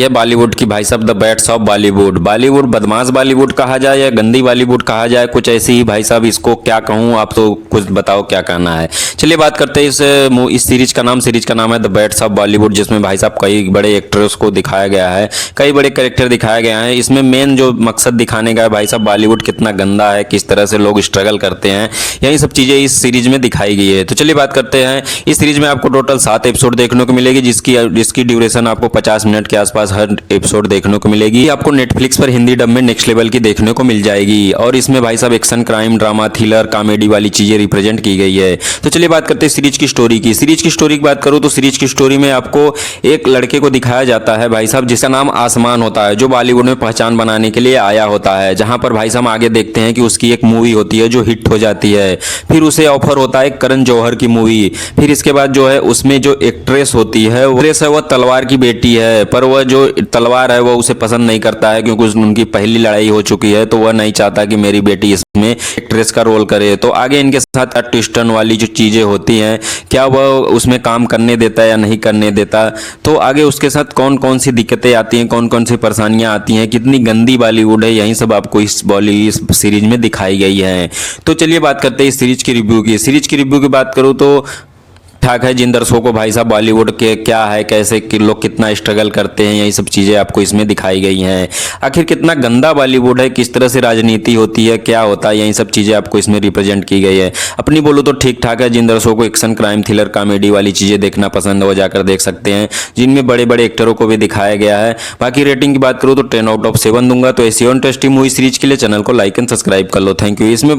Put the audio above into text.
ये बॉलीवुड की भाई साहब the bats of Bollywood. Bollywood बदमाश बॉलीवुड कहा जाए या गंदी बॉलीवुड कहा जाए, कुछ ऐसी ही भाई साहब, इसको क्या कहूँ, आप तो कुछ बताओ क्या कहना है। चलिए बात करते हैं इस सीरीज का नाम है द बैट्स ऑफ बॉलीवुड, जिसमें भाई साहब कई बड़े एक्टर्स को दिखाया गया है, कई बड़े कैरेक्टर दिखाया गया है। इसमें मेन जो मकसद दिखाने का है भाई साहब, बॉलीवुड कितना गंदा है, किस तरह से लोग स्ट्रगल करते हैं, यही सब चीज़ें इस सीरीज में दिखाई गई है। तो चलिए बात करते हैं। इस सीरीज में आपको टोटल 7 एपिसोड देखने को मिलेगी, जिसकी ड्यूरेशन आपको 50 मिनट के आसपास हर एपिसोड देखने को मिलेगी। आपको नेटफ्लिक्स पर हिंदी डब में नेक्स्ट लेवल की देखने को मिल जाएगी। और इसमें भाई साहब action, crime, drama, thriller, comedy वाली चीजें रिप्रेजेंट की गई है। तो चलिए बात करते हैं सीरीज की स्टोरी की। सीरीज की स्टोरी की बात करूं तो सीरीज की स्टोरी में आपको एक लड़के को दिखाया जाता है भाई साहब, जिसका नाम आसमान होता है, जो बॉलीवुड में पहचान बनाने के लिए आया होता है। जहां पर भाई साहब आगे देखते हैं कि उसकी एक मूवी होती है जो हिट हो जाती है। फिर उसे ऑफर होता है करण जौहर की मूवी। फिर इसके बाद जो है उसमें जो एक्ट्रेस होती है, वो तलवार की बेटी है, पर वह जो तलवार है वो उसे पसंद नहीं करता है, क्योंकि उनकी पहली लड़ाई हो चुकी है। तो वह नहीं चाहता कि मेरी बेटी इसमें एक्ट्रेस का रोल करे। तो आगे इनके साथ ट्विस्टन वाली जो चीजें होती हैं, क्या वह उसमें काम करने देता है या नहीं करने देता, तो आगे उसके साथ कौन कौन सी दिक्कतें आती हैं, कौन कौन सी परेशानियां आती हैं, कितनी गंदी बॉलीवुड है, यही सब आपको इस सीरीज में दिखाई गई है। तो चलिए बात करते हैं इस सीरीज की रिव्यू की। सीरीज की रिव्यू की बात करूँ तो ठाक है। जिन दर्शकों को भाई साहब बॉलीवुड के क्या है, कैसे कि लोग कितना स्ट्रगल करते हैं, यही सब चीज़ें आपको इसमें दिखाई गई हैं। आखिर कितना गंदा बॉलीवुड है, किस तरह से राजनीति होती है, क्या होता है, यही सब चीज़ें आपको इसमें रिप्रेजेंट की गई है। अपनी बोलो तो ठीक ठाक है। जिन दर्शकों को एक्शन, क्राइम, थ्रिलर, कॉमेडी वाली चीज़ें देखना पसंद है वो जाकर देख सकते हैं, जिनमें बड़े बड़े एक्टरों को भी दिखाया गया है। बाकी रेटिंग की बात करूँ तो 10 आउट ऑफ 7 दूंगा। तो ऐसी और इंटरेस्टिंग मूवी सीरीज के लिए चैनल को लाइक एंड सब्सक्राइब कर लो। Thank you. इसमें